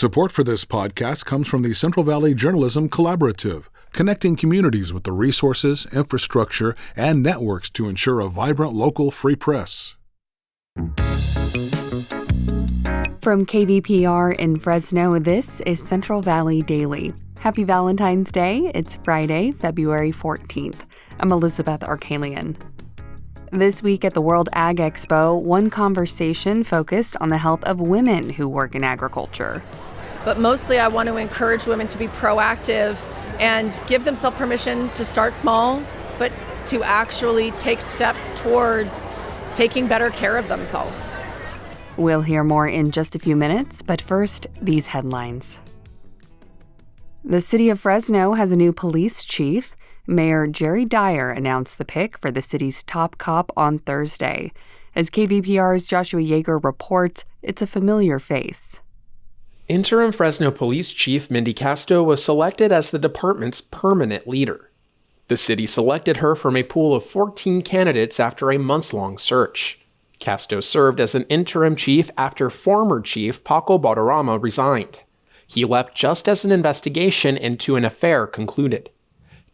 Support for this podcast comes from the Central Valley Journalism Collaborative, connecting communities with the resources, infrastructure, and networks to ensure a vibrant local free press. From KVPR in Fresno, this is Central Valley Daily. Happy Valentine's Day. It's Friday, February 14th. I'm Elizabeth Arkalian. This week at the World Ag Expo, one conversation focused on the health of women who work in agriculture. But mostly I want to encourage women to be proactive and give themselves permission to start small, but to actually take steps towards taking better care of themselves. We'll hear more in just a few minutes, but first, these headlines. The city of Fresno has a new police chief. Mayor Jerry Dyer announced the pick for the city's top cop on Thursday. As KVPR's Joshua Yeager reports, it's a familiar face. Interim Fresno Police Chief Mindy Casto was selected as the department's permanent leader. The city selected her from a pool of 14 candidates after a months-long search. Casto served as an interim chief after former chief Paco Valderrama resigned. He left just as an investigation into an affair concluded.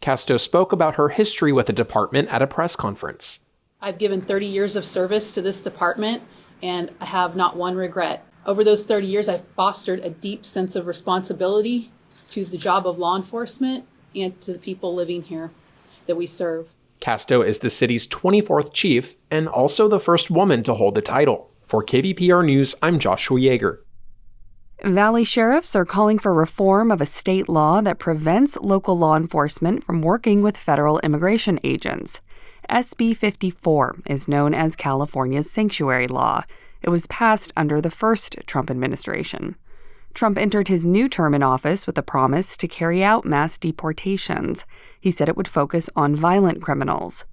Casto spoke about her history with the department at a press conference. I've given 30 years of service to this department, and I have not one regret. Over those 30 years, I've fostered a deep sense of responsibility to the job of law enforcement and to the people living here that we serve. Casto is the city's 24th chief and also the first woman to hold the title. For KVPR News, I'm Joshua Yeager. Valley sheriffs are calling for reform of a state law that prevents local law enforcement from working with federal immigration agents. SB 54 is known as California's sanctuary law. It was passed under the first Trump administration. Trump entered his new term in office with a promise to carry out mass deportations. He said it would focus on violent criminals.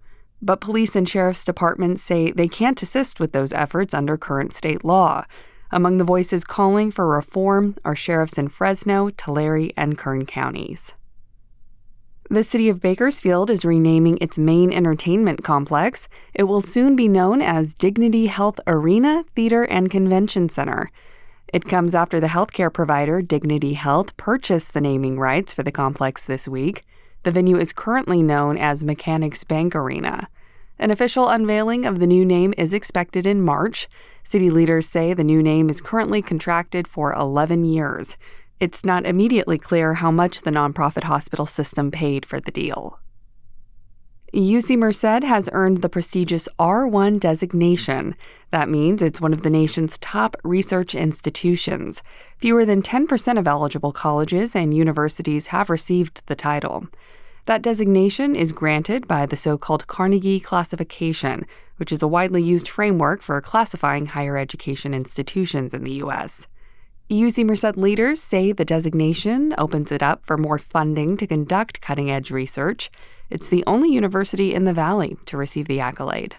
But police and sheriff's departments say they can't assist with those efforts under current state law. Among the voices calling for reform are sheriffs in Fresno, Tulare, and Kern counties. The city of Bakersfield is renaming its main entertainment complex. It will soon be known as Dignity Health Arena, Theater, and Convention Center. It comes after the healthcare provider Dignity Health purchased the naming rights for the complex this week. The venue is currently known as Mechanics Bank Arena. An official unveiling of the new name is expected in March. City leaders say the new name is currently contracted for 11 years. It's not immediately clear how much the nonprofit hospital system paid for the deal. UC Merced has earned the prestigious R1 designation. That means it's one of the nation's top research institutions. Fewer than 10% of eligible colleges and universities have received the title. That designation is granted by the so-called Carnegie Classification, which is a widely used framework for classifying higher education institutions in the U.S. UC Merced leaders say the designation opens it up for more funding to conduct cutting-edge research. It's the only university in the Valley to receive the accolade.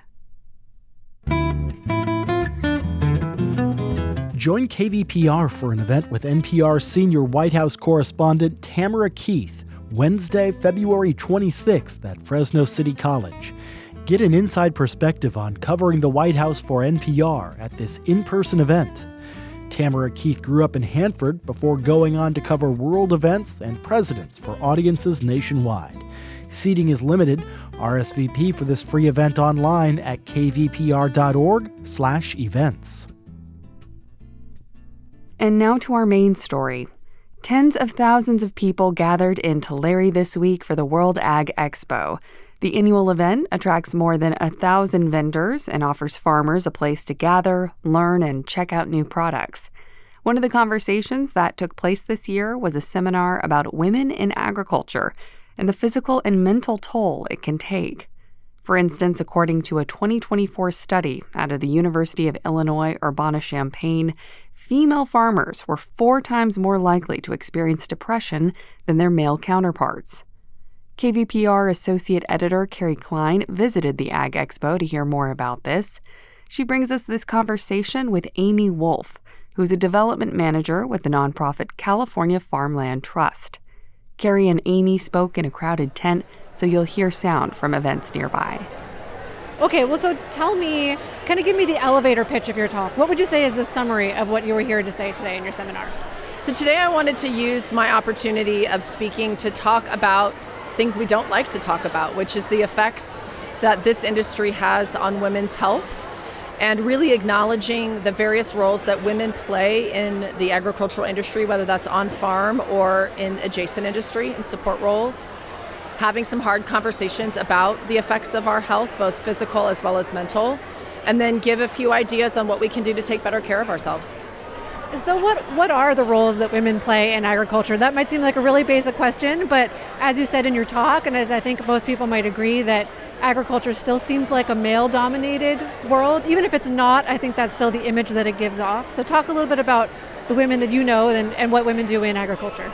Join KVPR for an event with NPR senior White House correspondent Tamara Keith, Wednesday, February 26th at Fresno City College. Get an inside perspective on covering the White House for NPR at this in-person event. Tamara Keith grew up in Hanford before going on to cover world events and presidents for audiences nationwide. Seating is limited. RSVP for this free event online at kvpr.org/events. And now to our main story. Tens of thousands of people gathered in Tulare this week for the World Ag Expo. The annual event attracts more than 1,000 vendors and offers farmers a place to gather, learn, and check out new products. One of the conversations that took place this year was a seminar about women in agriculture and the physical and mental toll it can take. For instance, according to a 2024 study out of the University of Illinois Urbana-Champaign, female farmers were 4 times more likely to experience depression than their male counterparts. KVPR Associate Editor Carrie Klein visited the Ag Expo to hear more about this. She brings us this conversation with Amy Wolfe, who's a development manager with the nonprofit California Farmland Trust. Carrie and Amy spoke in a crowded tent, so you'll hear sound from events nearby. Okay, well, so tell me, kind of give me the elevator pitch of your talk. What would you say is the summary of what you were here to say today in your seminar? So today I wanted to use my opportunity of speaking to talk about things we don't like to talk about, which is the effects that this industry has on women's health, and really acknowledging the various roles that women play in the agricultural industry, whether that's on farm or in adjacent industry and support roles. Having some hard conversations about the effects of our health, both physical as well as mental, and then give a few ideas on what we can do to take better care of ourselves. So what are the roles that women play in agriculture? That might seem like a really basic question, but as you said in your talk, and as I think most people might agree, that agriculture still seems like a male-dominated world. Even if it's not, I think that's still the image that it gives off. So talk a little bit about the women that you know and what women do in agriculture.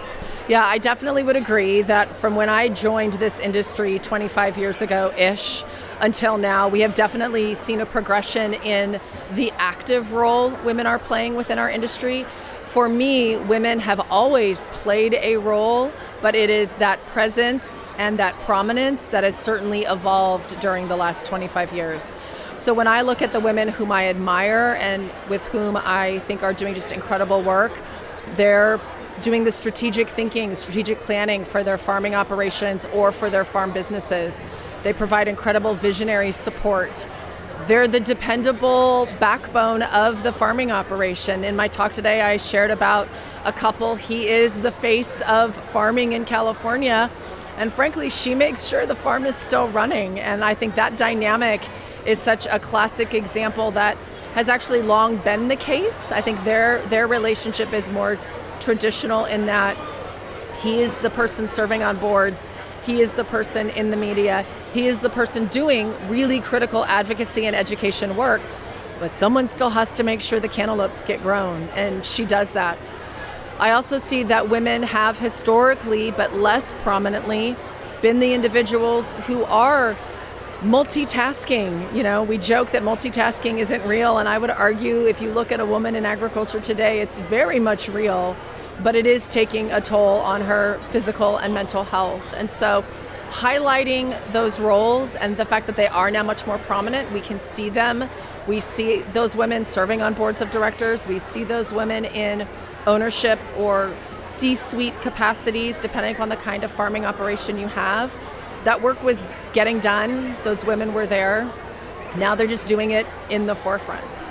Yeah, I definitely would agree that from when I joined this industry 25 years ago-ish until now, we have definitely seen a progression in the active role women are playing within our industry. For me, women have always played a role, but it is that presence and that prominence that has certainly evolved during the last 25 years. So when I look at the women whom I admire and with whom I think are doing just incredible work, they're doing the strategic thinking, the strategic planning for their farming operations or for their farm businesses. They provide incredible visionary support. They're the dependable backbone of the farming operation. In my talk today, I shared about a couple. He is the face of farming in California, and frankly, she makes sure the farm is still running. And I think that dynamic is such a classic example that has actually long been the case. I think their relationship is more traditional in that he is the person serving on boards, he is the person in the media, he is the person doing really critical advocacy and education work, but someone still has to make sure the cantaloupes get grown, and she does that. I also see that women have historically, but less prominently, been the individuals who are multitasking. You know, we joke that multitasking isn't real, and I would argue if you look at a woman in agriculture today, it's very much real, but it is taking a toll on her physical and mental health. And so highlighting those roles and the fact that they are now much more prominent, we can see them. We see those women serving on boards of directors. We see those women in ownership or C-suite capacities, depending upon the kind of farming operation you have. That work was getting done. Those women were there. Now they're just doing it in the forefront.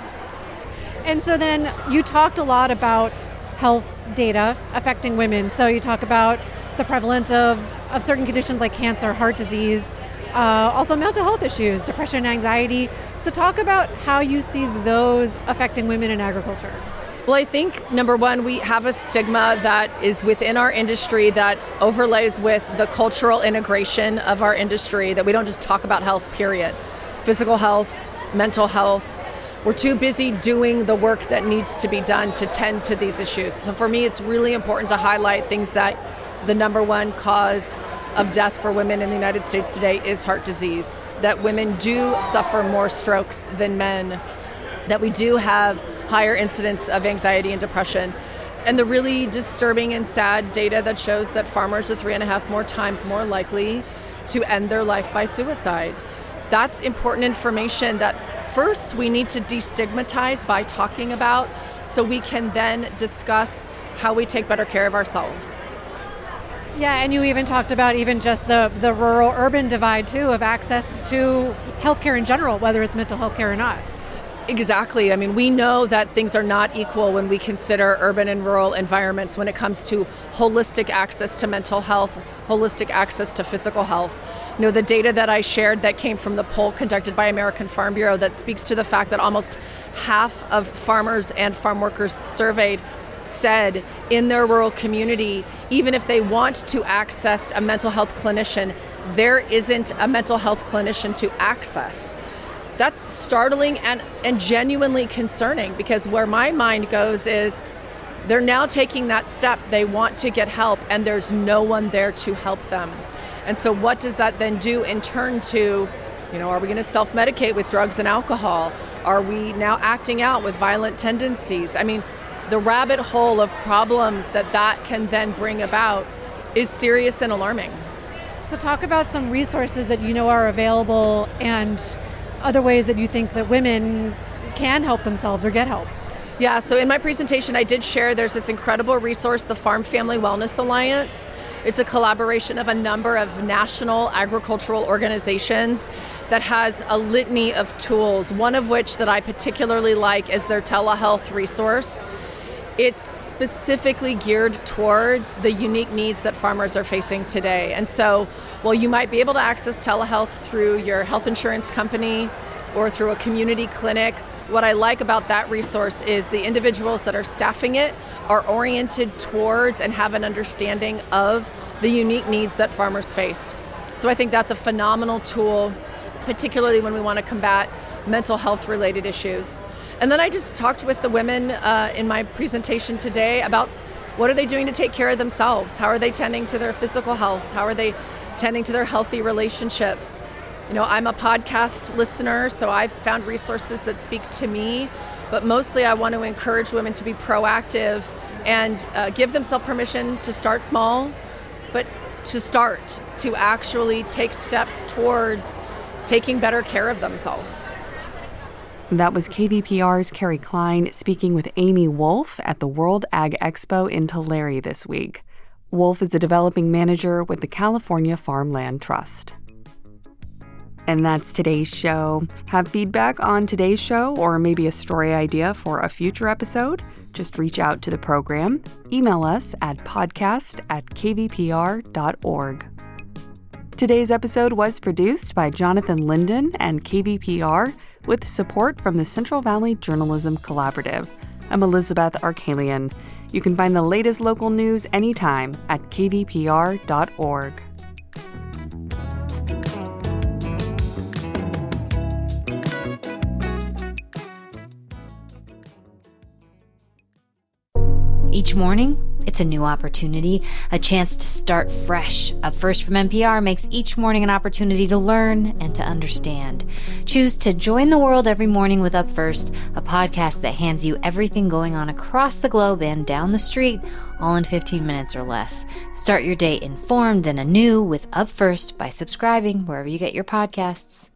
And so then you talked a lot about health data affecting women. So you talk about the prevalence of certain conditions like cancer, heart disease, also mental health issues, depression, anxiety. So talk about how you see those affecting women in agriculture. Well, I think, number one, we have a stigma that is within our industry that overlays with the cultural integration of our industry, that we don't just talk about health, period. Physical health, mental health. We're too busy doing the work that needs to be done to tend to these issues. So for me, it's really important to highlight things that the number one cause of death for women in the United States today is heart disease, that women do suffer more strokes than men, that we do have higher incidence of anxiety and depression, and the really disturbing and sad data that shows that farmers are 3.5 more times more likely to end their life by suicide. That's important information that first we need to destigmatize by talking about, so we can then discuss how we take better care of ourselves. Yeah, and you even talked about even just the rural-urban divide too, of access to healthcare in general, whether it's mental health care or not. Exactly. I mean, we know that things are not equal when we consider urban and rural environments when it comes to holistic access to mental health, holistic access to physical health. You know, the data that I shared that came from the poll conducted by American Farm Bureau that speaks to the fact that almost half of farmers and farm workers surveyed said in their rural community, even if they want to access a mental health clinician, there isn't a mental health clinician to access. That's startling and genuinely concerning, because where my mind goes is they're now taking that step. They want to get help and there's no one there to help them. And so what does that then do in turn to, you know, are we going to self-medicate with drugs and alcohol? Are we now acting out with violent tendencies? I mean, the rabbit hole of problems that can then bring about is serious and alarming. So talk about some resources that you know are available and other ways that you think that women can help themselves or get help. Yeah, so in my presentation, I did share there's this incredible resource, the Farm Family Wellness Alliance. It's a collaboration of a number of national agricultural organizations that has a litany of tools, one of which that I particularly like is their telehealth resource. It's specifically geared towards the unique needs that farmers are facing today. And so while you might be able to access telehealth through your health insurance company or through a community clinic, what I like about that resource is the individuals that are staffing it are oriented towards and have an understanding of the unique needs that farmers face. So I think that's a phenomenal tool, particularly when we want to combat mental health related issues. And then I just talked with the women in my presentation today about what are they doing to take care of themselves? How are they tending to their physical health? How are they tending to their healthy relationships? You know, I'm a podcast listener, so I've found resources that speak to me, but mostly I want to encourage women to be proactive and give themselves permission to start small, but to actually take steps towards taking better care of themselves. That was KVPR's Carrie Klein speaking with Amy Wolfe at the World Ag Expo in Tulare this week. Wolfe is a developing manager with the California Farmland Trust. And that's today's show. Have feedback on today's show or maybe a story idea for a future episode? Just reach out to the program. Email us at podcast@kvpr.org. Today's episode was produced by Jonathan Linden and KVPR with support from the Central Valley Journalism Collaborative. I'm Elizabeth Arkalian. You can find the latest local news anytime at kvpr.org. Each morning, it's a new opportunity, a chance to start fresh. Up First from NPR makes each morning an opportunity to learn and to understand. Choose to join the world every morning with Up First, a podcast that hands you everything going on across the globe and down the street, all in 15 minutes or less. Start your day informed and anew with Up First by subscribing wherever you get your podcasts.